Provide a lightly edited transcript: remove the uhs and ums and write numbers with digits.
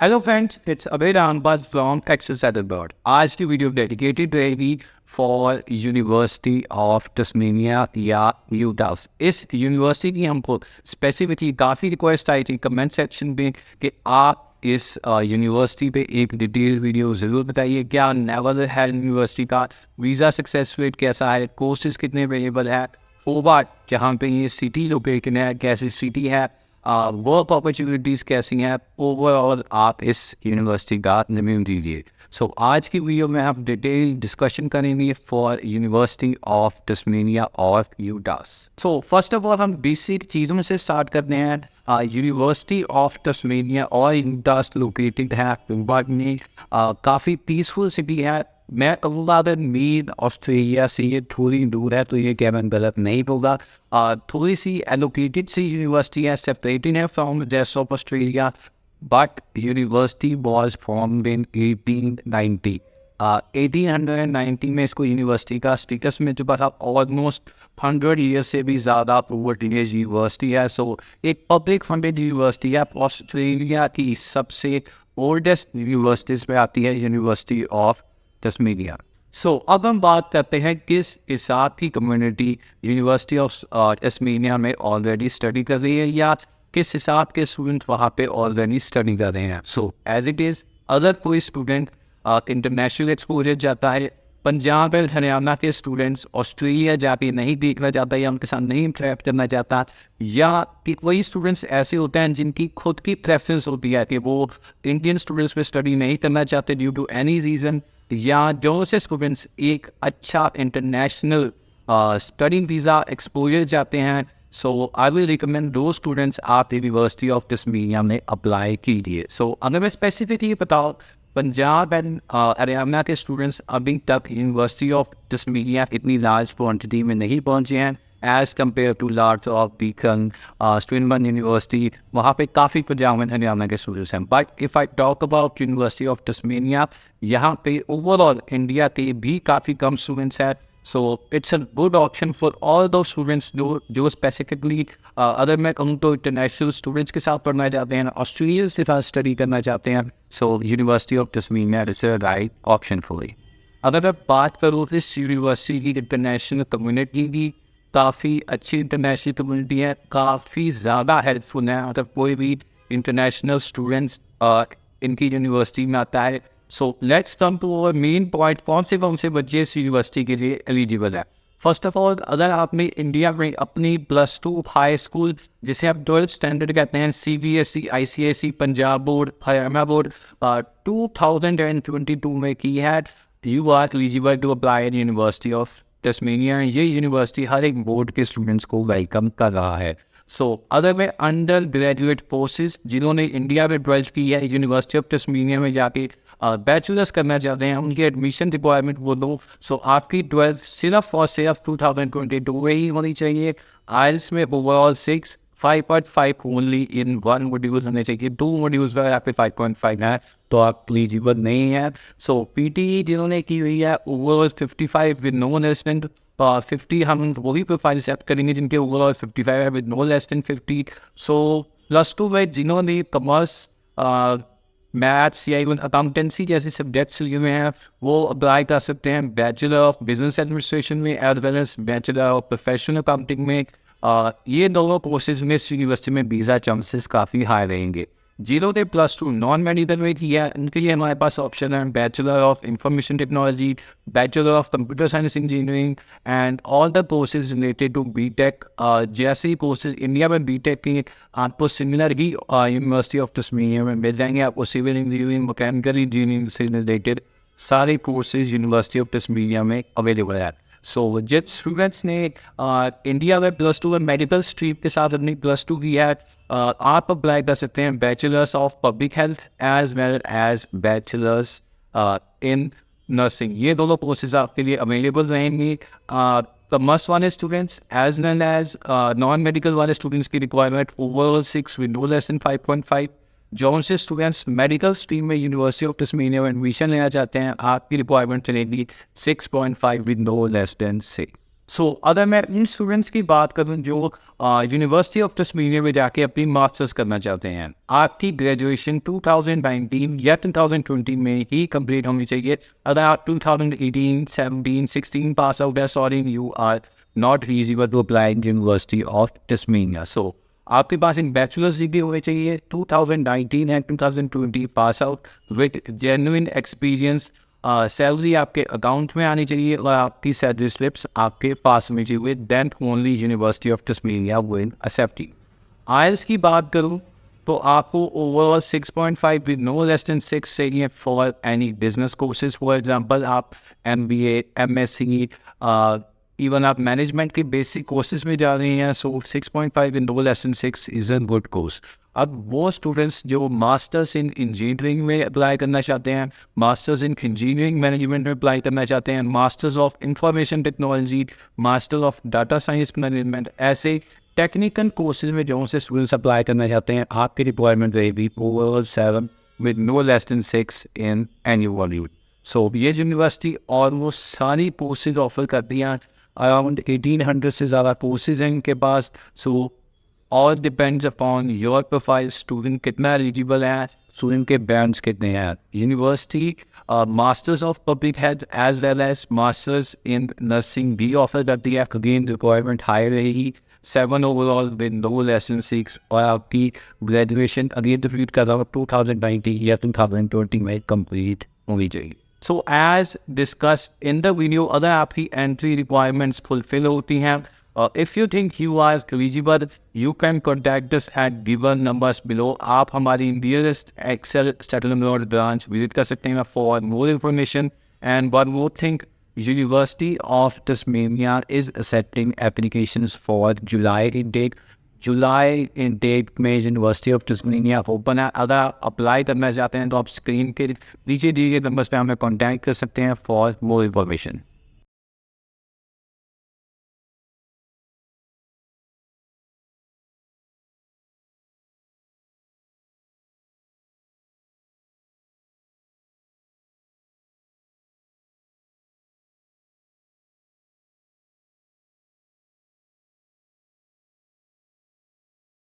Hello friends, it's Abed Ahmad from Settle Aabroad। आज की video dedicated रहेगी फॉर यूनिवर्सिटी ऑफ तस्मेनिया या यूटास। इस यूनिवर्सिटी की हमको स्पेसिफिकली काफ़ी रिक्वेस्ट आई थी कमेंट सेक्शन में कि आप इस यूनिवर्सिटी पे एक डिटेल वीडियो ज़रूर बताइए। क्या नेवल है यूनिवर्सिटी का, वीज़ा सक्सेस रेट कैसा है, कोर्सेज कितने अवेलेबल है, ओवर जहाँ पे ये सिटी लोकेटेड है कैसी सिटी है, वर्क अपॉर्चुनिटीज़ कैसी हैं, ओवरऑल आप इस यूनिवर्सिटी का रिव्यू दीजिए। सो आज की वीडियो में हम डिटेल डिस्कशन करेंगे फॉर यूनिवर्सिटी ऑफ तस्मेनिया और यूटास। सो फर्स्ट ऑफ ऑल हम बेसिक चीज़ों से स्टार्ट करते हैं। यूनिवर्सिटी ऑफ तस्मेनिया और यूटास लोकेटेड है पंजाब में। काफ़ी पीसफुल सिटी है। मैं कहूँगा अगर मेन ऑस्ट्रेलिया से ये थोड़ी दूर है तो ये कहना गलत नहीं होगा। थोड़ी सी एलोकेटेड सी यूनिवर्सिटी है, सेपरेटेड है from rest of Australia, but university was formed in 1890। 1890 में इसको यूनिवर्सिटी का स्टेटस मिल चुका था। ऑलमोस्ट 100 ईयर्स से भी ज़्यादा ओवर टीनेज यूनिवर्सिटी है। सो एक पब्लिक फंडेड यूनिवर्सिटी है। ऑस्ट्रेलिया की सबसे ओल्डेस्ट यूनिवर्सिटीज़ में आती है यूनिवर्सिटी ऑफ तस्मेनिया। सो अब हम बात करते हैं किस हिसाब की कम्युनिटी यूनिवर्सिटी ऑफ तस्मेनिया में ऑलरेडी स्टडी कर रही है या किस हिसाब के स्टूडेंट वहाँ पे ऑलरेडी स्टडी कर रहे हैं। सो एज इट इज़, अगर कोई स्टूडेंट इंटरनेशनल एक्सपोजर जाता है, पंजाब और हरियाणा के स्टूडेंट्स ऑस्ट्रेलिया जाके नहीं देखना चाहता या उनके साथ नहीं इंटरेक्ट करना चाहता, या कि कोई स्टूडेंट्स ऐसे होते हैं जिनकी खुद की प्रेफरेंस होती है कि वो इंडियन स्टूडेंट्स में स्टडी नहीं करना चाहते ड्यू टू एनी रीज़न, या जो से स्टूडेंट्स एक अच्छा इंटरनेशनल स्टडी वीज़ा एक्सपोजर जाते हैं। सो आई विल रिकमेंड दो स्टूडेंट्स आप यूनिवर्सिटी ऑफ तस्मेनिया में अप्लाई कीजिए। सो अगर मैं स्पेसिफिकली बताऊँ, पंजाब एंड हरियाणा के स्टूडेंट्स अभी तक यूनिवर्सिटी ऑफ तस्मेनिया इतनी लार्ज क्वांटिटी में नहीं पहुंचे हैं as compared to large of beacon Swinburne University. वहाँ पे काफ़ी पंजाब एंड हरियाणा के स्टूडेंट्स हैं। But if I talk about University of Tasmania, यहाँ पे ओवरऑल इंडिया के भी काफ़ी कम स्टूडेंट्स हैं। So it's a good option for all दो स्टूडेंट्स जो स्पेसिफिकली अगर मैं कहूँ तो इंटरनेशनल स्टूडेंट्स के साथ पढ़ना चाहते हैं, ऑस्ट्रेलियंस के साथ स्टडी करना चाहते हैं। So University of Tasmania is a right option for you. अगर मैं बात करूँ इस यूनिवर्सिटी की इंटरनेशनल कम्युनिटी की, काफ़ी अच्छी इंटरनेशनल कम्युनिटी है, काफ़ी ज़्यादा हेल्पफुल है। मतलब कोई भी इंटरनेशनल स्टूडेंट्स इनकी यूनिवर्सिटी में आता है। So let's come to our main point, कौन से बच्चे इस यूनिवर्सिटी के लिए एलिजिबल है। फर्स्ट ऑफ ऑल, अगर आपने इंडिया में अपनी +2 हाई स्कूल जिसे आप 12th स्टैंडर्ड कहते हैं, CBSE, ICSE, Punjab board, Haryana board 2022 में की है, you are eligible to apply in University of Tasmania. ये यूनिवर्सिटी हर एक बोर्ड के स्टूडेंट्स को वेलकम कर रहा है। सो अगर मैं अंडर ग्रेजुएट कोर्सेज जिन्होंने इंडिया में 12th की है, यूनिवर्सिटी ऑफ तस्मेनिया में जाके बैचलर्स करना चाहते हैं, उनकी एडमिशन रिक्वायरमेंट वो दो। सो आपकी 12th सिर्फ और सिर्फ 2022 में ही होनी चाहिए। आइल्स में ओवरऑल 6, 5.5 ओनली इन 1 मॉड्यूल्स होने चाहिए। 2 मॉड्यूल्स में आपके 5.5 है तो आप एलिजिबल नहीं है। सो PTE जिन्होंने की हुई है overall 55 with no less than 50, हम वही प्रोफाइल सेट करेंगे जिनके ओवरऑल 55 है with no less than 50। So +2 में जिन्होंने कॉमर्स, मैथ्स या इवन अकाउंटेंसी जैसे सब्जेक्ट्स लिए हुए हैं वो अप्लाई कर सकते हैं बैचलर ऑफ बिजनेस एडमिनिस्ट्रेशन में as well as bachelor of professional accounting में। ये दोनों कोर्सेज में इस यूनिवर्सिटी में वीज़ा चांसेस काफ़ी हाई रहेंगे। जिन्होंने +2 नॉन मेडिकल में किया है उनके लिए हमारे पास ऑप्शन है bachelor of information technology, bachelor of computer science engineering and all the courses related to BTech. जैसे ही कोर्सेज इंडिया में बीटेक के आपको सिमिलर ही यूनिवर्सिटी ऑफ तस्मेनिया में मिल जाएंगे। आपको सिविल इंजीनियरिंग, मैकेनिकल इंजीनियरिंग से रिलेटेड सारे कोर्सेज यूनिवर्सिटी ऑफ तस्मेनिया में अवेलेबल है। सो जिन स्टूडेंट्स ने इंडिया में +2 में मेडिकल स्ट्रीम के साथ अपनी +2 की है, आप अप्लाई कर सकते हैं bachelors of public health as well as bachelors in nursing. ये दोनों कोर्सेज आपके लिए अवेलेबल रहेंगे। कॉमर्स वाले students as well as non medical वाले स्टूडेंट्स की requirement overall 6 with no less than 5.5। जो से स्टूडेंट्स मेडिकल स्ट्रीम में यूनिवर्सिटी ऑफ तस्मेनिया में एडमिशन लेना चाहते हैं, आपकी रिक्वायरमेंट चलेगी 6.5 with no less than 6। So अगर मैं इन स्टूडेंट्स की बात करूं जो यूनिवर्सिटी ऑफ तस्मीनिया में जाके अपनी मास्टर्स करना चाहते हैं, आपकी ग्रेजुएशन 2019 या 2020 में ही कंप्लीट होनी चाहिए। अगर आप 2018, 17, 16 पास आउट है, sorry, you are not eligible to apply in University of Tasmania. So आपके पास एक बैचलर्स डिग्री होनी चाहिए, 2019 and 2020 pass out with genuine experience. Salary आपके अकाउंट में आनी चाहिए और आपकी सैलरी स्लिप्स आपके पास होनी चाहिए। Then only University of Tasmania will accept you. IELTS की बात करूँ तो आपको overall 6.5 with no less than 6 चाहिए for any business courses. For example आप MBA, MSc, इवन आप मैनेजमेंट के बेसिक कोर्सेज में जा रहे हैं, so 6.5 in no less than 6 is a good course. अब वो स्टूडेंट्स जो मास्टर्स इन इंजीनियरिंग में अप्लाई करना चाहते हैं, मास्टर्स इन इंजीनियरिंग मैनेजमेंट में अप्लाई करना चाहते हैं, masters of information technology, master of data science management, ऐसे टेक्निकल कोर्सेज में जो से स्टूडेंट्स अप्लाई करना चाहते हैं, आपकी रिक्वायरमेंट रहेगी overall 7 with no less than 6 in any volume. So ये यूनिवर्सिटी ऑलमोस्ट सारी कोर्सेज ऑफर करती हैं। अराउंड 1800 से ज़्यादा कोर्सेज हैं इनके पास। So all depends upon your profile, student कितना एलिजिबल है, स्टूडेंट के बैंड्स कितने हैं। University masters of public health as well as masters in nursing भी ऑफर करती है। अगेन रिक्वायरमेंट हाई रहेगी, 7 overall with no less than 6, और आपकी ग्रेजुएशन अगेन रिपीट कर रहा हूँ 2019 या 2020 में कंप्लीट होनी चाहिए। So as discussed in the video, अगर आपकी एंट्री रिक्वायरमेंट्स फुलफिल होती हैं, if you think you are eligible, you can contact us at given numbers below. आप हमारी nearest Excel Settle Abroad branch visit कर सकते हैं for more information. And one more thing, University of Tasmania is accepting applications for July intake. July intake में university of Tasmania open है। अगर आप apply करना चाहते हैं तो आप स्क्रीन के नीचे दिए गए नंबर्स पे हमें कॉन्टैक्ट कर सकते हैं फॉर मोर इन्फॉर्मेशन।